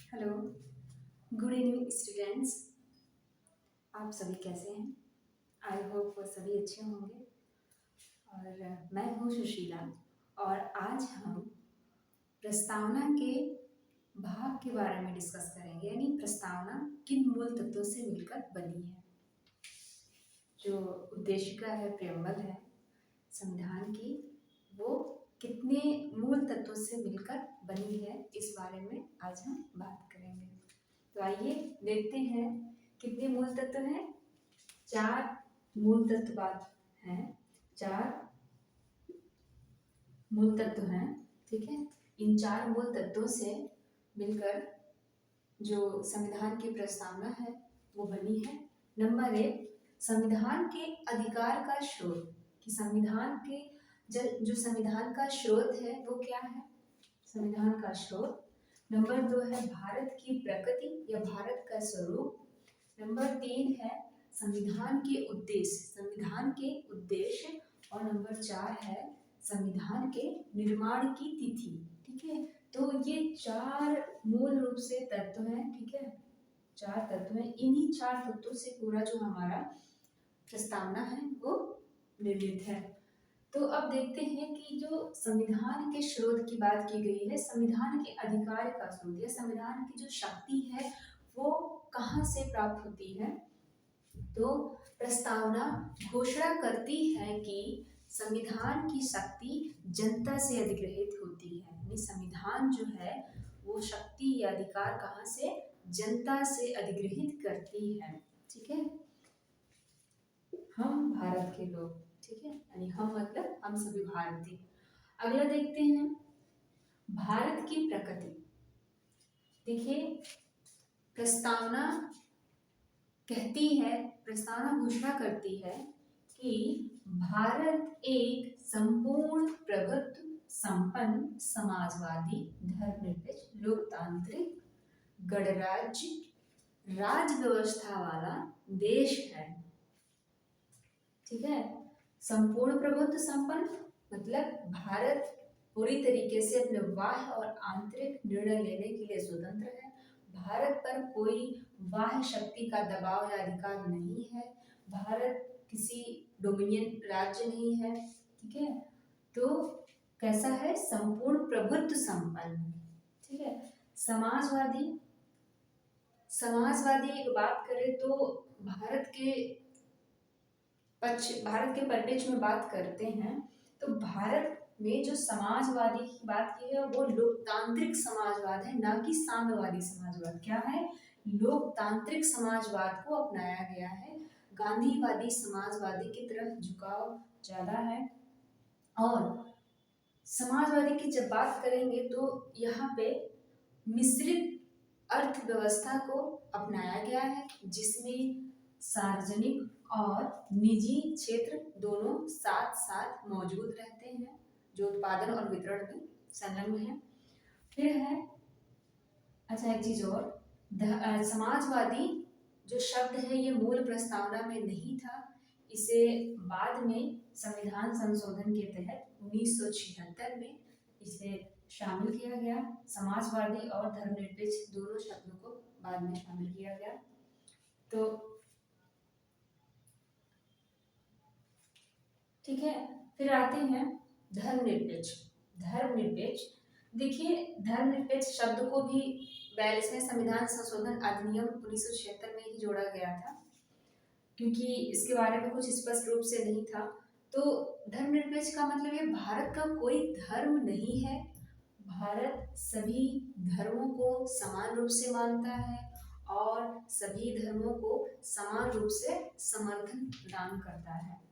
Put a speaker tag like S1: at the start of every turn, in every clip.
S1: Hello, good evening students. आप सभी कैसे हैं? आई होप वो सभी अच्छे होंगे। और मैं हूँ सुशीला और आज हम प्रस्तावना के भाग के बारे में डिस्कस करेंगे, यानी प्रस्तावना किन मूल तत्वों से मिलकर बनी है। जो उद्देशिका है, प्रेम्बल है संविधान की, वो कितने मूल तत्वों से मिलकर बनी है, इस बारे में आज हम बात करेंगे। तो आइए देखते हैं कितने मूल तत्व हैं। 4 मूल तत्व हैं। 4 मूल तत्व हैं, ठीक है। इन 4 मूल तत्वों से मिलकर जो संविधान की प्रस्तावना है वो बनी है। नंबर 1, संविधान के अधिकार का स्रोत, कि संविधान के जो संविधान का स्रोत है वो क्या है, संविधान का स्रोत। नंबर 2 है भारत की प्रकृति या भारत का स्वरूप। नंबर 3 है संविधान के उद्देश्य, संविधान के उद्देश्य। और नंबर 4 है संविधान के निर्माण की तिथि, ठीक है। तो ये 4 मूल रूप से तत्व हैं, ठीक है। 4 तत्व हैं। इन्हीं 4 तत्वों से पूरा जो हमारा प्रस्तावना है वो निर्मित है। तो अब देखते हैं कि जो संविधान के स्रोत की बात की गई है, संविधान के अधिकार का स्रोत या संविधान की जो शक्ति है वो कहाँ से प्राप्त होती है। तो प्रस्तावना घोषणा करती है कि संविधान की शक्ति जनता से अधिग्रहित होती है, यानी संविधान जो है वो शक्ति या अधिकार कहाँ से, जनता से अधिग्रहित करती है, ठीक है। हम भारत के लोग, ठीक है, यानी हम मतलब हम सभी भारतीय। अगला देखते हैं भारत की प्रकृति। देखिए प्रस्तावना कहती है, प्रस्तावना घोषणा करती है कि भारत एक संपूर्ण प्रभुत्व संपन्न समाजवादी धर्मनिरपेक्ष लोकतांत्रिक गणराज्य राज व्यवस्था वाला देश है, ठीक है। संपूर्ण प्रभुत्व संपन्न मतलब भारत पूरी तरीके से अपने बाह्य और आंतरिक निर्णय लेने के लिए स्वतंत्र है। भारत पर कोई बाह्य शक्ति का दबाव या अधिकार नहीं है। भारत किसी डोमिनियन राज्य नहीं है, ठीक है। तो कैसा है, संपूर्ण प्रभुत्व संपन्न, ठीक है। समाजवादी, समाजवादी की बात करें तो भारत के परिप्रेक्ष्य में बात करते हैं तो भारत में जो समाजवादी की बात की है वो लोकतांत्रिक समाजवाद है, ना कि साम्यवादी समाजवाद। क्या है, लोकतांत्रिक समाजवाद को अपनाया गया है। गांधीवादी समाजवादी की तरफ झुकाव ज्यादा है। और समाजवादी की जब बात करेंगे तो यहाँ पे मिश्रित अर्थव्यवस्था को अपनाया गया है, जिसमें सार्वजनिक और निजी क्षेत्र दोनों साथ साथ मौजूद रहते हैं, जो उत्पादन और वितरण में संलग्न है। फिर है, अच्छा एक चीज और, समाजवादी जो शब्द है ये मूल प्रस्तावना में नहीं था, इसे बाद में संविधान संशोधन के तहत 1976 में इसे शामिल किया गया। समाजवादी और धर्मनिरपेक्ष दोनों शब्दों को बाद में शामिल किया गया। तो ठीक है, फिर आते हैं धर्मनिरपेक्ष। धर्मनिरपेक्ष, देखिए धर्मनिरपेक्ष शब्द को भी 42वें संविधान संशोधन अधिनियम 1976 में ही जोड़ा गया था, क्योंकि इसके बारे में कुछ स्पष्ट रूप से नहीं था। तो धर्मनिरपेक्ष का मतलब ये भारत का कोई धर्म नहीं है, भारत सभी धर्मों को समान रूप से मानता है और सभी धर्मों को समान रूप से समर्थन प्रदान करता है।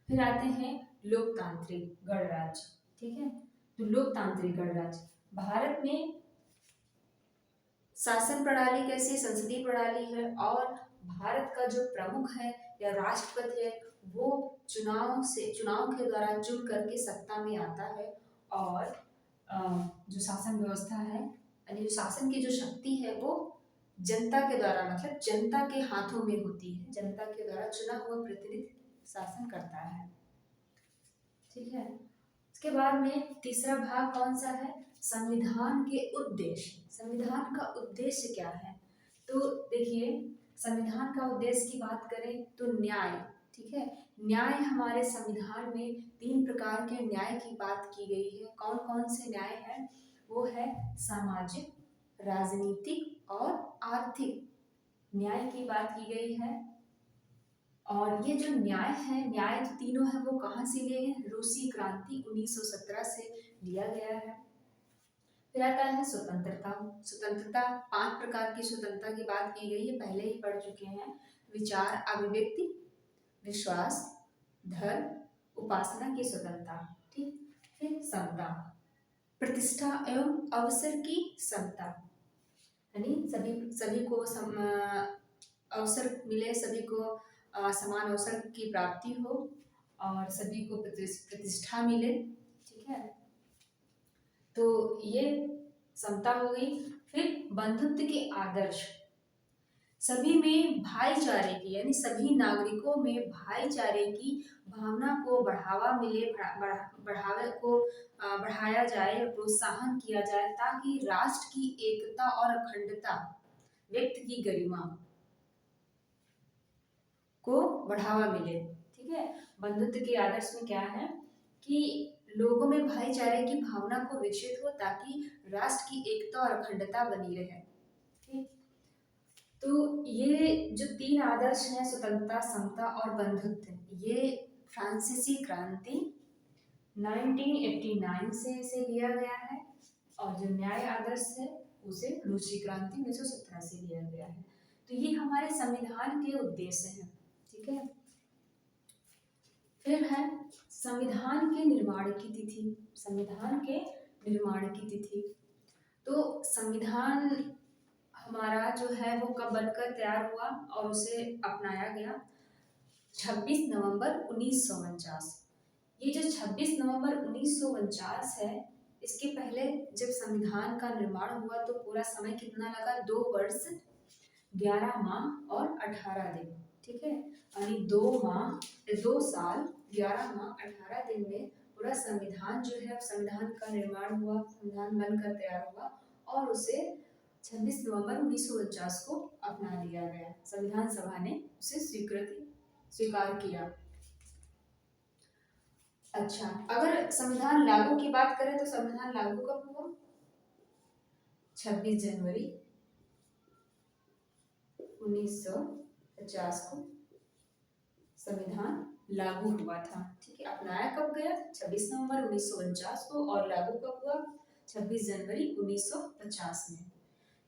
S1: फिर आते हैं लोकतांत्रिक गणराज्य, ठीक है। तो लोकतांत्रिक गणराज्य, भारत में शासन प्रणाली कैसी, संसदीय प्रणाली है और भारत का जो प्रमुख है या राष्ट्रपति है वो चुनाव के द्वारा चुन करके सत्ता में आता है। और जो शासन व्यवस्था है, यानी जो शासन की जो शक्ति है वो जनता के द्वारा, मतलब जनता के हाथों में होती है, जनता के द्वारा चुना हुआ प्रतिनिधि शासन करता है, ठीक है। उसके बाद में तीसरा भाग कौन सा है, संविधान के उद्देश्य। संविधान का उद्देश्य क्या है, तो देखिए संविधान का उद्देश्य की बात करें तो न्याय, ठीक है। न्याय हमारे संविधान में 3 प्रकार के न्याय की बात की गई है। कौन कौन से न्याय हैं, वो है सामाजिक, राजनीतिक और आर्थिक न्याय की बात की गई है। और ये जो न्याय है, न्याय जो तीनों है वो कहाँ से लिए हैं, रूसी क्रांति 1917 से लिया गया है। फिर आता है स्वतंत्रता। स्वतंत्रता 5 प्रकार की स्वतंत्रता की बात की गई है, पहले ही पढ़ चुके हैं। विचार अभिव्यक्ति, विश्वास, धर्म, उपासना की स्वतंत्रता, ठीक। फिर समता, प्रतिष्ठा एवं अवसर की समता, यानी सभी सभी को अवसर मिले, सभी को समान अवसर की प्राप्ति हो और सभी को प्रतिष्ठा मिले, ठीक है। तो ये समता हो गई। फिर बंधुत्व के आदर्श, सभी में भाईचारे की, यानी सभी नागरिकों में भाईचारे की भावना को बढ़ावा मिले, बढ़ावे को बढ़ाया जाए, प्रोत्साहन किया जाए, ताकि राष्ट्र की एकता और अखंडता, व्यक्ति की गरिमा को बढ़ावा मिले, ठीक है। बंधुत्व के आदर्श में क्या है कि लोगों में भाईचारे की भावना को विकसित हो, ताकि राष्ट्र की एकता और अखंडता बनी रहे, ठीक। तो ये जो 3 आदर्श हैं, स्वतंत्रता, समता और बंधुत्व, ये फ्रांसीसी क्रांति 1989 से इसे लिया गया है, और जो न्याय आदर्श है उसे रूसी क्रांति 1917 से लिया गया है। तो ये हमारे संविधान के उद्देश्य हैं, ठीक है। फिर है संविधान के निर्माण की तिथि। संविधान के निर्माण की तिथि, तो संविधान हमारा जो है वो कब बनकर तैयार हुआ और उसे अपनाया गया, 26 नवंबर 1949। ये जो 26 नवंबर 1949 है, इसके पहले जब संविधान का निर्माण हुआ तो पूरा समय कितना लगा, 2 वर्ष 11 माह और 18 दिन, ठीक है। यानी 2 साल 11 माह 18 दिन में पूरा संविधान जो है, संविधान का निर्माण हुआ, संविधान बनकर तैयार हुआ और उसे 26 नवंबर 1949 को अपना लिया गया। संविधान सभा ने उसे स्वीकार किया। अच्छा, अगर संविधान लागू की बात करें तो संविधान लागू कब हुआ, 26 जनवरी 1950 को संविधान लागू हुआ था, ठीक है। अपनाया कब गया, 26 नवंबर 1949 को, और लागू कब हुआ, 26 जनवरी 1950 में,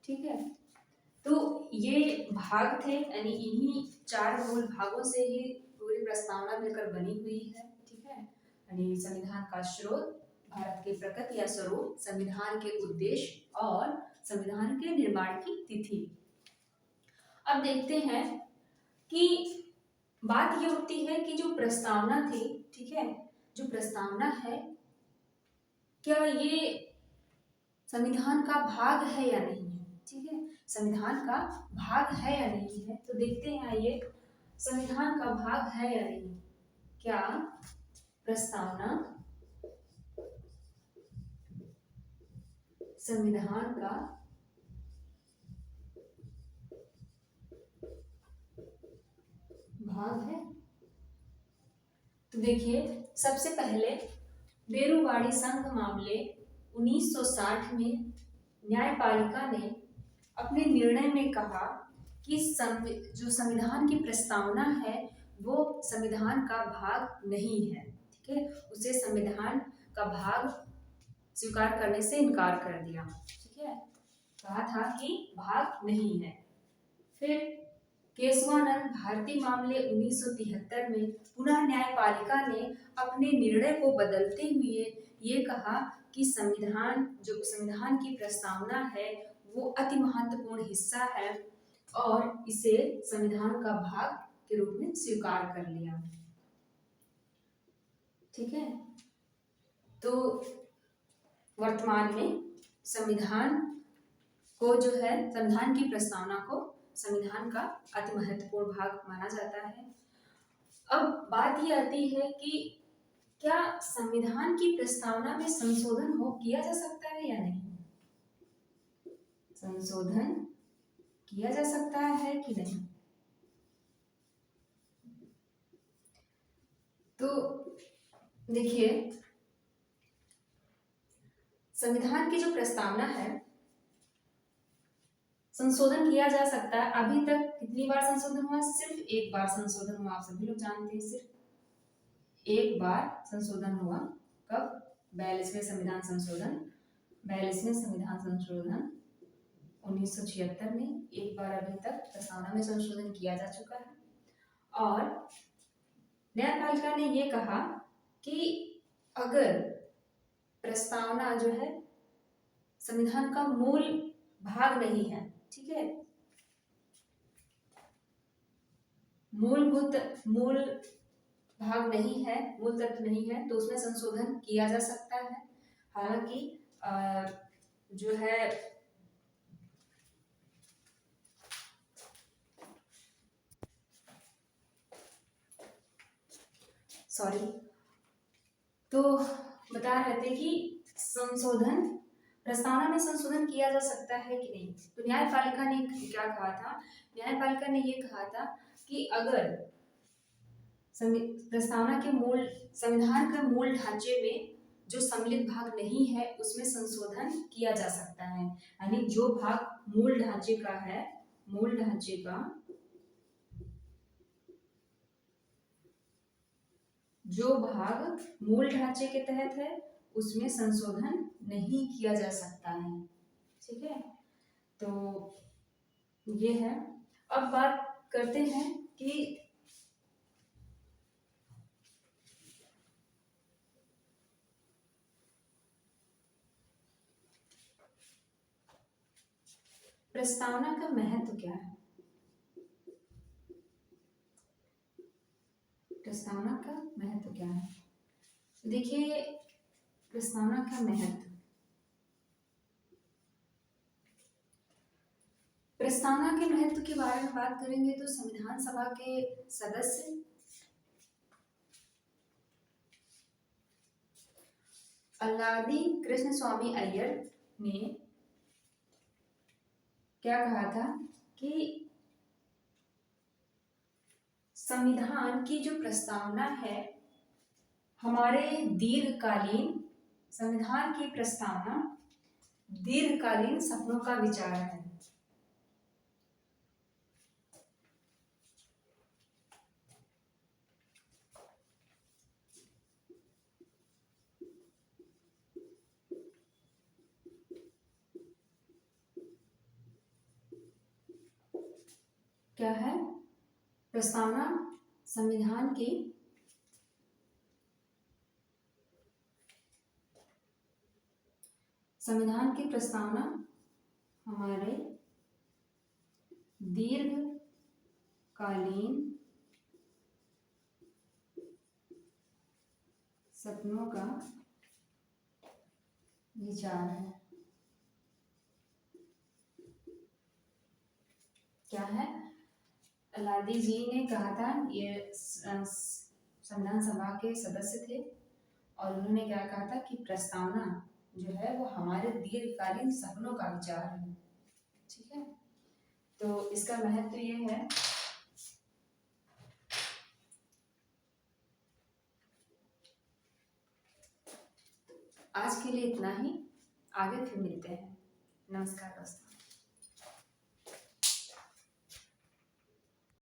S1: ठीक है। तो ये भाग थे, यानी इन्हीं 4 मूल भागों से ही पूरी प्रस्तावना मिलकर बनी हुई है, ठीक है। यानी संविधान का स्रोत, भारत के प्रकृति या स्वरूप, संविधान के उद्देश्य और संविधान के निर्माण की तिथि। अब देखते हैं कि बात ये उठती है कि जो प्रस्तावना थी, ठीक है, जो प्रस्तावना है, क्या ये संविधान का भाग है या नहीं है, ठीक है। संविधान का भाग है या नहीं है, तो देखते हैं आइए, संविधान का भाग है या नहीं। क्या प्रस्तावना संविधान का भाग है, तो देखिए सबसे पहले बेरुवाड़ी संघ मामले 1960 में न्यायपालिका ने अपने निर्णय में कहा कि जो संविधान की प्रस्तावना है वो संविधान का भाग नहीं है, ठीक है। उसे संविधान का भाग स्वीकार करने से इनकार कर दिया, ठीक है। कहा था कि भाग नहीं है। फिर केशवानंद भारती मामले 1973 में पुनः न्यायपालिका ने अपने निर्णय को बदलते हुए ये कहा कि संविधान की प्रस्तावना है वो अति महत्वपूर्ण हिस्सा है और इसे संविधान का भाग के रूप में स्वीकार कर लिया, ठीक है। तो वर्तमान में संविधान को जो है, संविधान की प्रस्तावना को संविधान का अति महत्वपूर्ण भाग माना जाता है। अब बात ये आती है कि क्या संविधान की प्रस्तावना में संशोधन किया जा सकता है या नहीं? संशोधन किया जा सकता है कि नहीं? तो देखिए, संविधान की जो प्रस्तावना है, संशोधन किया जा सकता है। अभी तक कितनी बार संशोधन हुआ? सिर्फ एक बार संशोधन हुआ। आप सभी लोग जानते हैं, सिर्फ एक बार संशोधन हुआ। कब? 42वें संविधान संशोधन। 42वें संविधान संशोधन 1976 में एक बार अभी तक प्रस्तावना में संशोधन किया जा चुका है। और न्यायपालिका ने ये कहा कि अगर प्रस्तावना जो है संविधान का मूल भाग नहीं है, ठीक है, मूल भाग नहीं है, मूल तत्व नहीं है, तो उसमें संशोधन किया जा सकता है। हालांकि जो है तो बता रहे थे कि संशोधन, प्रस्तावना में संशोधन किया जा सकता है कि नहीं। तो न्यायपालिका ने क्या कहा था? न्यायपालिका ने ये कहा था कि अगर प्रस्तावना के मूल, संविधान के मूल ढांचे में जो सम्मिलित भाग नहीं है उसमें संशोधन किया जा सकता है। यानी जो भाग मूल ढांचे का है, मूल ढांचे का जो भाग मूल ढांचे के तहत है उसमें संशोधन नहीं किया जा सकता है। ठीक है, तो ये है। अब बात करते हैं कि प्रस्तावना का महत्व क्या है। प्रस्तावना का महत्व क्या है? देखिए, प्रस्तावना का महत्व, प्रस्तावना के महत्व के बारे में बात करेंगे तो संविधान सभा के सदस्य अल्लादी कृष्ण स्वामी अय्यर ने क्या कहा था कि संविधान की जो प्रस्तावना है हमारे दीर्घकालीन, संविधान की प्रस्तावना दीर्घकालीन सपनों का विचार है। क्या है? प्रस्तावना संविधान की प्रस्तावना हमारे दीर्घकालीन सपनों का विचार है। क्या है? अल्लादी जी ने कहा था, ये संविधान सभा के सदस्य थे और उन्होंने क्या कहा था कि प्रस्तावना जो है वो हमारे दीर्घकालीन सपनों का विचार है। ठीक है, तो इसका महत्व ये है। आज के लिए इतना ही, आगे फिर मिलते हैं। नमस्कार दोस्तों।